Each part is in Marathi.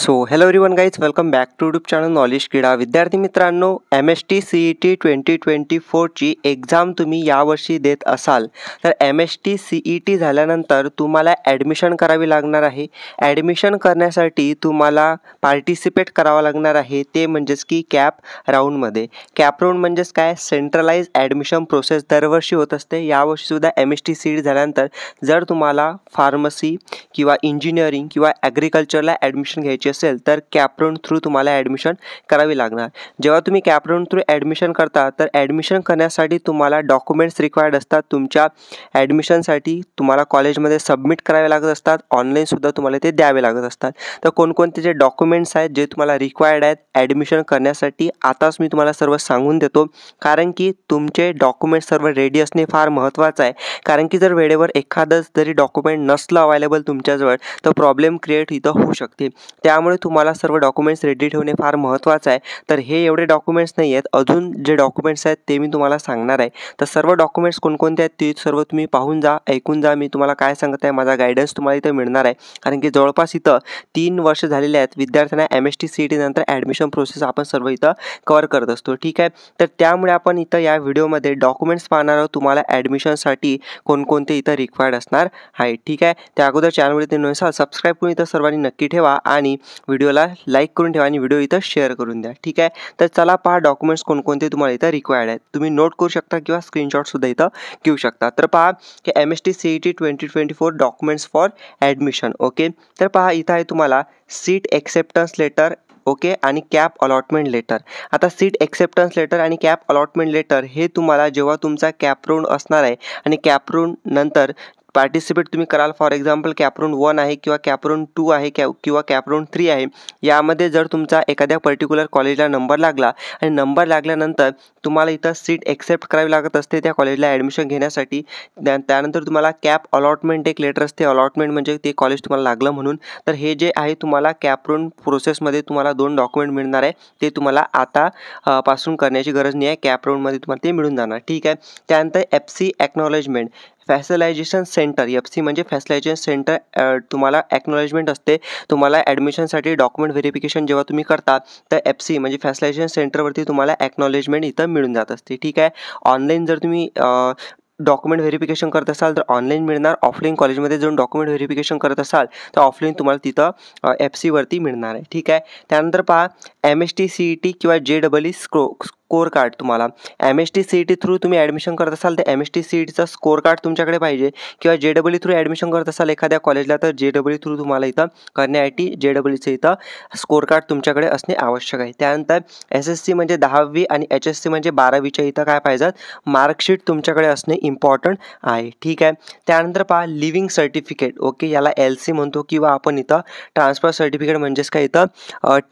So hello everyone guys, welcome back to YouTube channel knowledge क्रीडा. विद्यार्थी मित्रांनो, MST CET 2024ची एक्झाम तुम्ही यावर्षी देत असाल तर MST CET झाल्यानंतर तुम्हाला ॲडमिशन करावी लागणार आहे. ॲडमिशन करण्यासाठी तुम्हाला पार्टिसिपेट करावं लागणार आहे, ते म्हणजेच की कॅप राऊंडमध्ये. कॅप राऊंड म्हणजेच काय, सेंट्रलाइज ॲडमिशन प्रोसेस दरवर्षी होत असते. यावर्षीसुद्धा MST CET झाल्यानंतर जर तुम्हाला फार्मसी किंवा इंजिनिअरिंग किंवा ॲग्रिकल्चरला ॲडमिशन घ्यायची असेल तर कॅप राऊंड थ्रू तुम्हाला ॲडमिशन करावी लागणार. जेव्हा तुम्ही कॅप राऊंड थ्रू ॲडमिशन करता तर ॲडमिशन करण्यासाठी तुम्हाला डॉक्युमेंट्स रिक्वायर्ड असतात. तुमच्या ॲडमिशनसाठी तुम्हाला कॉलेजमध्ये सबमिट करावे लागत असतात. ऑनलाईनसुद्धा तुम्हाला ते द्यावे लागत असतात. तर कोणकोणते जे डॉक्युमेंट्स आहेत जे तुम्हाला रिक्वायर्ड आहेत ॲडमिशन करण्यासाठी, आताच मी तुम्हाला सर्व सांगून देतो. कारण की तुमचे डॉक्युमेंट्स सर्व रेडी असणे फार महत्त्वाचं आहे. कारण की जर वेळेवर एखादंच जरी डॉक्युमेंट नसलं अवेलेबल तुमच्याजवळ तर प्रॉब्लेम क्रिएट इथं होऊ शकते. त्यामुळे तुम्हाला सर्व डॉक्युमेंट्स रेडी ठेवणे फार महत्त्वाचं आहे. तर हे एवढे डॉक्युमेंट्स नाही आहेत, अजून जे डॉक्युमेंट्स आहेत ते मी तुम्हाला सांगणार आहे. तर सर्व डॉक्युमेंट्स कोणकोणते आहेत ते सर्व तुम्ही पाहून जा, ऐकून जा. मी तुम्हाला काय सांगत आहे, माझा गायडन्स तुम्हाला इथं मिळणार आहे. कारण की जवळपास इथं 3 वर्ष झालेले आहेत विद्यार्थ्यांना MST CET नंतर ॲडमिशन प्रोसेस आपण सर्व इथं कव्हर करत असतो. ठीक आहे, तर त्यामुळे आपण इथं या व्हिडिओमध्ये डॉक्युमेंट्स पाहणार आहोत. तुम्हाला ॲडमिशनसाठी कोणकोणते इथं रिक्वायर्ड असणार आहे. ठीक आहे, त्या अगोदर चॅनलवरती नसाल सबस्क्राईब करून इथं सर्वांनी नक्की ठेवा आणि व्हिडिओला लाईक करून ठेवा आणि व्हिडिओ इथं शेअर करून द्या. ठीक आहे, तर चला पहा डॉक्युमेंट्स कोणकोणते तुम्हाला इथं रिक्वायर्ड आहेत. तुम्ही नोट करू शकता किंवा स्क्रीनशॉटसुद्धा इथं घेऊ शकता. तर पहा की MST CET 2024 documents for admission. Okay, तर पहा इथं आहे तुम्हाला सीट एक्सेप्टन्स लेटर, ओके, आणि कॅप अलॉटमेंट लेटर. आता सीट एक्सेप्टन्स लेटर आणि कॅप अलॉटमेंट लेटर हे तुम्हाला जेव्हा तुमचा कॅप राऊंड असणार आहे आणि कॅप राऊंड नंतर पार्टिसिपेट तुम्ही कराल. फॉर एक्झाम्पल कॅप राऊंड 1 आहे किंवा कॅप राऊंड 2 आहे किंवा कॅप राऊंड 3 आहे. यामध्ये जर तुमचा एखाद्या पर्टिक्युलर कॉलेजला नंबर लागला आणि नंबर लागल्यानंतर तुम्हाला इथं सीट एक्सेप्ट करावी लागत असते त्या कॉलेजला ॲडमिशन घेण्यासाठी. त्यानंतर तुम्हाला कॅप अलॉटमेंट एक लेटर असते. अलॉटमेंट म्हणजे ते कॉलेज तुम्हाला लागलं म्हणून. तर हे जे आहे तुम्हाला कॅप राऊंड प्रोसेसमध्ये तुम्हाला 2 डॉक्युमेंट मिळणार आहे. ते तुम्हाला आता पासून करण्याची गरज नाही आहे, कॅप राऊंडमध्ये तुम्हाला ते मिळून जाणार. ठीक आहे, त्यानंतर FC ॲक्नॉलेजमेंट, फॅसिलायझेशन सेंटर. FC म्हणजे फॅसिलायझेशन सेंटर, तुम्हाला ॲक्नॉलेजमेंट असते. तुम्हाला ॲडमिशनसाठी डॉक्युमेंट व्हेरिफिकेशन जेव्हा तुम्ही करता तर FC म्हणजे फॅसिलायझेशन सेंटरवरती तुम्हाला ॲक्नॉलेजमेंट इथं मिळून जात असते. ठीक आहे, ऑनलाईन जर तुम्ही डॉक्युमेंट व्हेरिफिकेशन करत असाल तर ऑनलाईन मिळणार. ऑफलाईन कॉलेजमध्ये जाऊन डॉक्युमेंट व्हेरिफिकेशन करत असाल तर ऑफलाईन तुम्हाला तिथं FC वरती मिळणार आहे. ठीक आहे, त्यानंतर पहा MST CET किंवा JEE स्कोर कार्ड. तुम्हाला MST CET थ्रू तुम्ही ॲडमिशन करत असाल तर MST CETचा स्कोर कार्ड तुमच्याकडे पाहिजे. किंवा JEE थ्रू ॲडमिशन करत असाल एखाद्या कॉलेजला तर JEE थ्रू तुम्हाला इथं करण्यासाठी JEEचं इथं स्कोर कार्ड तुमच्याकडे असणे आवश्यक आहे. त्यानंतर SSC म्हणजे 10वी आणि HSC म्हणजे 12वीच्या इथं काय पाहिजेत, मार्कशीट तुमच्याकडे असणे इम्पॉर्टंट आहे. ठीक आहे, त्यानंतर पहा लिव्हिंग सर्टिफिकेट. ओके, याला LC म्हणतो किंवा आपण इथं ट्रान्सफर सर्टिफिकेट म्हणजेच काय इथं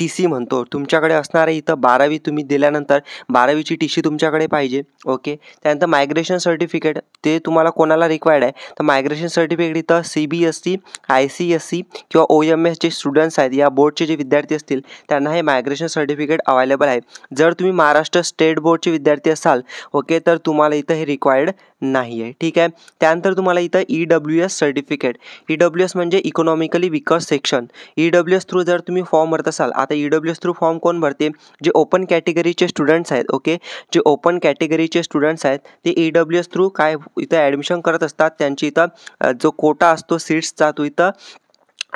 TC म्हणतो. तुमच्याकडे असणार आहे इथं 12वी तुम्ही दिल्यानंतर 12वीची TC तुमच्याकडे पाहिजे. ओके, त्यानंतर मायग्रेशन सर्टिफिकेट, ते तुम्हाला कोणाला रिक्वायर्ड आहे तर मायग्रेशन सर्टिफिकेट इथं CBSE, ICSE किंवा OMS जे स्टुडंट्स आहेत या बोर्डचे जे विद्यार्थी असतील त्यांना हे मायग्रेशन सर्टिफिकेट अवेलेबल आहे. जर तुम्ही महाराष्ट्र स्टेट बोर्डचे विद्यार्थी असाल ओके तर तुम्हाला इथं हे रिक्वायर्ड नाही आहे. ठीक आहे, त्यानंतर तुम्हाला इथं EWS सर्टिफिकेट. EWS म्हणजे economically weaker section. EWS through जर तुम्ही फॉर्म भरत असाल, आता EWS थ्रू फॉर्म कोण भरते, जे ओपन कॅटेगरीचे स्टुडंट्स आहेत. ओके, जे ओपन कॅटेगरीचे स्टुडंट्स आहेत ते EWS थ्रू काय इथं ॲडमिशन करत असतात. त्यांची इथं जो कोटा असतो सीट्सचा तो इथं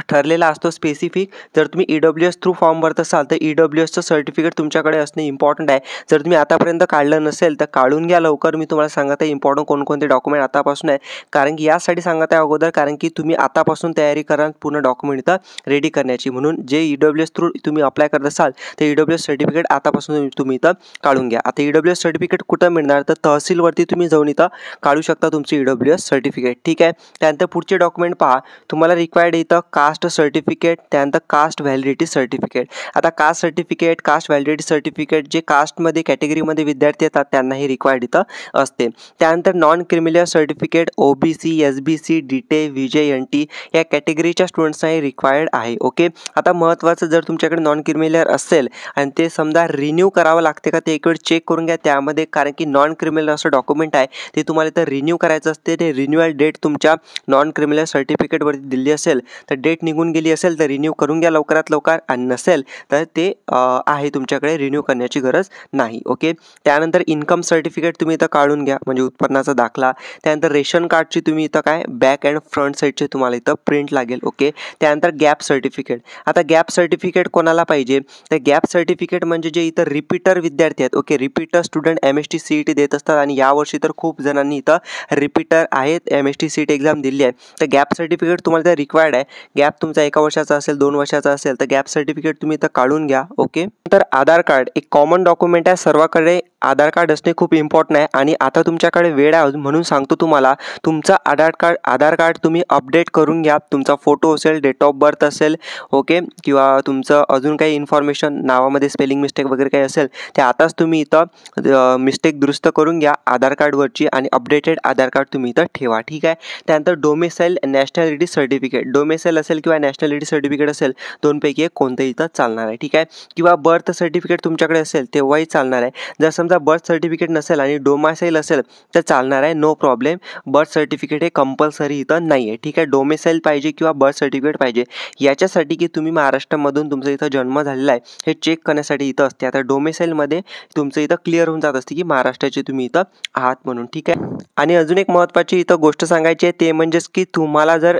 ठरलेला असतो स्पेसिफिक. जर तुम्ही EWS थ्रू फॉर्म भरत असाल तर EWSचं सर्टिफिकेट तुमच्याकडे असणे इम्पॉर्टंट आहे. जर तुम्ही आतापर्यंत काढलं नसेल तर काढून घ्या लवकर. मी तुम्हाला सांगत आहे इम्पॉर्टंट कोणकोणते डॉक्युमेंट आतापासून आहे. कारण की यासाठी सांगत आहे अगोदर, कारण की तुम्ही आतापासून तयारी करा पूर्ण डॉक्युमेंट इथं रेडी करण्याची. म्हणून जे EWS थ्रू तुम्ही अप्लाय करत असाल तर EWS सर्टिफिकेट आतापासून तुम्ही इथं काढून घ्या. आता EWS सर्टिफिकेट कुठं मिळणार तर तहसीलवरती तुम्ही जाऊन इथं काढू शकता तुमची EWS सर्टिफिकेट. ठीक आहे, त्यानंतर पुढचे डॉक्युमेंट पहा. तुम्हाला रिक्वायर्ड इथं कास्ट सर्टिफिकेट, त्यानंतर कास्ट व्हॅलिडिटी सर्टिफिकेट. आता caste certificate, caste validity certificate जे कास्टमध्ये कॅटेगरीमध्ये विद्यार्थी येतात त्यांना हे रिक्वायर्ड इथं असते. त्यानंतर non criminal certificate OBC, SBC, DTE, VJNT या कॅटेगरीच्या स्टुडंट्सना हे रिक्वायर्ड आहे. ओके, आता महत्त्वाचं जर तुमच्याकडे नॉन क्रिमिनल असेल आणि ते समजा रिन्यू करावं लागते का ते एक वेळ चेक करून घ्या त्यामध्ये. कारण की नॉन क्रिमिनल असं डॉक्युमेंट आहे ते तुम्हाला इथं रिन्यू करायचं असते. ते रिन्युअल डेट तुमच्या नॉन क्रिमिनल सर्टिफिकेटवरती दिली असेल तर डेट डेट निघून गेली असेल तर रिन्यू करून घ्या लवकरात लवकर, आणि नसेल तर ते आहे तुमच्याकडे, रिन्यू करण्याची गरज नाही. ओके. त्यानंतर इन्कम सर्टिफिकेट तुम्ही इथं काढून घ्या, म्हणजे उत्पन्नाचा दाखला. त्यानंतर रेशन कार्डची तुम्ही इथं काय बॅक अँड फ्रंट साईडचे तुम्हाला इथं प्रिंट लागेल. ओके. त्यानंतर गॅप सर्टिफिकेट. आता गॅप सर्टिफिकेट कोणाला पाहिजे, तर गॅप सर्टिफिकेट म्हणजे जे इथं रिपीटर विद्यार्थी आहेत. Okay. Repeater student MST CET देत असतात, आणि यावर्षी तर खूप जणांनी इथं रिपीटर आहेत MST CET एक्झाम दिली आहे. तर गॅप सर्टिफिकेट तुम्हाला तर रिक्वायर्ड आहे. गॅप तुमचा 1 वर्षाचा असेल, 2 वर्षाचा असेल तर गॅप सर्टिफिकेट तुम्ही इथं काढून घ्या. ओके. तर आधार कार्ड एक कॉमन डॉक्युमेंट आहे, सर्वांकडे आधार कार्ड असणे खूप इम्पॉर्टंट आहे. आणि आता तुमच्याकडे वेळ आहे म्हणून सांगतो तुम्हाला, तुमचा आधार कार्ड तुम्ही अपडेट करून घ्या. तुमचा फोटो असेल, डेट ऑफ बर्थ असेल, ओके, किंवा तुमचं अजून काही इन्फॉर्मेशन नावामध्ये स्पेलिंग मिस्टेक वगैरे काही असेल ते आताच तुम्ही इथं मिस्टेक दुरुस्त करून घ्या आधार कार्डवरची, आणि अपडेटेड आधार कार्ड तुम्ही इथं ठेवा. ठीक आहे. त्यानंतर डोमेसाईल नॅशनॅलिटी सर्टिफिकेट, डोमेसाईल असेल किंवा नॅशनॅलिटी सर्टिफिकेट असेल, दोनपैकी एक कोणतंही इथं चालणार आहे. ठीक आहे. किंवा बर्थ सर्टिफिकेट तुमच्याकडे असेल तेव्हाही चालणार आहे. जर समजा बर्थ सर्टिफिकेट नसेल आणि डोमेसाईल असेल तर चालणार आहे, नो प्रॉब्लेम. बर्थ सर्टिफिकेट हे कंपल्सरी इथं नाही आहे. ठीक आहे. डोमेसाईल पाहिजे किंवा बर्थ सर्टिफिकेट पाहिजे, याच्यासाठी की तुम्ही महाराष्ट्रामधून तुमचा इथं जन्म झालेला आहे हे चेक करण्यासाठी इथं असते. आता डोमेसाईलमध्ये तुमचं इथं क्लिअर होऊन जात असते की महाराष्ट्राचे तुम्ही इथं आहात म्हणून. ठीक आहे. आणि अजून एक महत्त्वाची इथं गोष्ट सांगायची आहे, ते म्हणजेच की तुम्हाला जर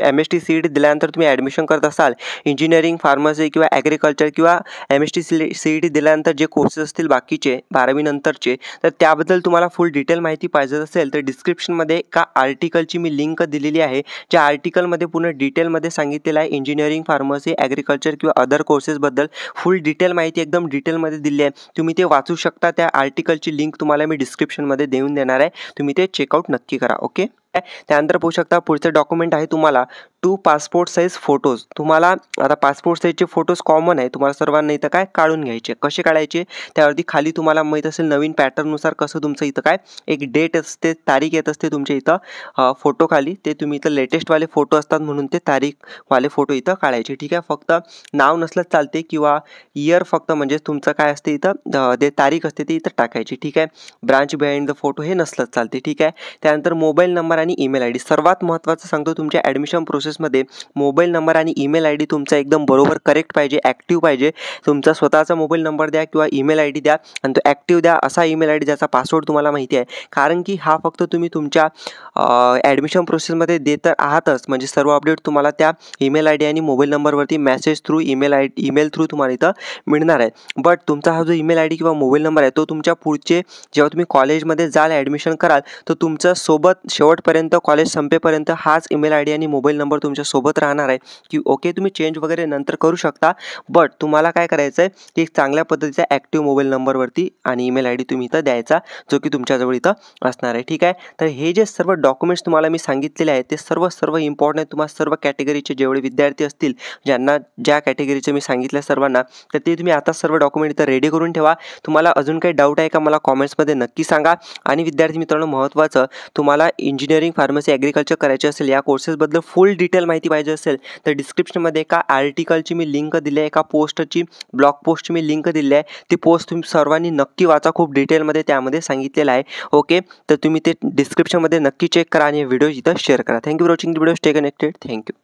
MST CET दिल्यानंतर तुम्ही ॲडमिशन करत असाल इंजिनिअरिंग, फार्मसी किंवा ॲग्रिकल्चर, किंवा MST CET दिल्यानंतर जे कोर्सेस असतील बाकीचे 12वी नंतरचे, तर त्याबद्दल तुम्हाला फुल डिटेल माहिती पाहिजे असेल तर डिस्क्रिप्शनमध्ये एका आर्टिकलची मी लिंक दिलेली आहे, ज्या आर्टिकलमध्ये पूर्ण डिटेलमध्ये सांगितलेलं आहे इंजिनिअरिंग, फार्मसी, ॲग्रिकल्चर किंवा अदर कोर्सेसबद्दल फुल डिटेल माहिती एकदम डिटेलमध्ये दिली आहे. तुम्ही ते वाचू शकता. त्या आर्टिकलची लिंक तुम्हाला मी डिस्क्रिप्शनमध्ये देऊन देणार आहे, तुम्ही ते चेकआउट नक्की करा. ओके. त्यानंतर पाहू शकता पुढचं डॉक्युमेंट आहे तुम्हाला 2 पासपोर्ट साईज फोटोज. तुम्हाला आता पासपोर्ट साईजचे फोटोज कॉमन आहे, तुम्हाला सर्वांना इथं काय काढून घ्यायचे. कसे काढायचे, त्यावरती खाली तुम्हाला माहीत असेल नवीन पॅटर्ननुसार कसं तुमचं इथं काय एक डेट असते, तारीख येत असते तुमच्या इथं फोटो खाली, ते तुम्ही इथं लेटेस्टवाले फोटो असतात म्हणून ते तारीखवाले फोटो इथं काढायचे. ठीक आहे. फक्त नाव नसलंच चालते, किंवा इयर फक्त म्हणजे तुमचं काय असते इथं ते तारीख असते ती इथं टाकायची. ठीक आहे. ब्रांच बिहाइंड द फोटो हे नसलंच चालते. ठीक आहे. त्यानंतर मोबाईल नंबर आणि ईमेल ID. सर्वात महत्त्वाचं सांगतो, तुमच्या ॲडमिशन प्रोसेसमध्ये मोबाईल नंबर आणि ईमेल ID तुमचा एकदम बरोबर करेक्ट पाहिजे, ॲक्टिव्ह पाहिजे. तुमचा स्वतःचा मोबाईल नंबर द्या किंवा ईमेल ID द्या, आणि तो ॲक्टिव्ह द्या, असा ईमेल ID ज्याचा पासवर्ड तुम्हाला माहिती आहे. कारण की हा फक्त तुम्ही तुमच्या ॲडमिशन प्रोसेसमध्ये देत आहातच, म्हणजे सर्व अपडेट तुम्हाला त्या ईमेल ID आणि मोबाईल नंबरवरती मेसेज थ्रू ईमेल थ्रू तुम्हाला इथं मिळणार आहे. बट तुमचा हा जो ईमेल ID किंवा मोबाईल नंबर आहे तो तुमच्या पुढचे जेव्हा तुम्ही कॉलेजमध्ये जाल, ॲडमिशन कराल, तर तुमच्या सोबत शेवटपर्यंत, कॉलेज संपेपर्यंत हाच ईमेल ID आणि मोबाईल नंबर तुमच्या सोबत राहणार आहे. की ओके, तुम्ही चेंज वगैरे नंतर करू शकता, बट तुम्हाला काय करायचं आहे की चांगल्या पद्धतीचा ॲक्टिव्ह मोबाईल नंबरवरती आणि ईमेल ID तुम्ही इथं द्यायचा, जो की तुमच्याजवळ इथं असणार आहे. ठीक आहे. तर हे जे सर्व डॉक्युमेंट्स तुम्हाला मी सांगितलेले आहेत ते सर्व इम्पॉर्टंट आहेत. तुम्हाला सर्व कॅटेगरीचे जेवढे विद्यार्थी असतील, ज्यांना ज्या कॅटेगरीचे मी सांगितलं सर्वांना, तर ते तुम्ही आता सर्व डॉक्युमेंट इथं रेडी करून ठेवा. तुम्हाला अजून काही डाऊट आहे का मला कॉमेंट्समध्ये नक्की सांगा. आणि विद्यार्थी मित्रांनो, महत्त्वाचं, तुम्हाला इंजिनिअरिंग, फार्मसी, ॲग्रिकल्चर करायचे असेल, या कोर्सेसबद्दल फुल डिटेल माहिती पाहिजे असेल तर डिस्क्रिप्शनमध्ये एका आर्टिकलची मी लिंक दिली आहे, एका पोस्टची, ब्लॉग पोस्टची मी लिंक दिली आहे. ती पोस्ट तुम्ही सर्वांनी नक्की वाचा, खूप डिटेलमध्ये त्यामध्ये सांगितलेलं आहे. ओके. तर तुम्ही ते डिस्क्रिप्शनमध्ये नक्की चेक करा आणि व्हिडिओ इथं शेअर करा. Thank you for watching the video. Stay connected. Thank you.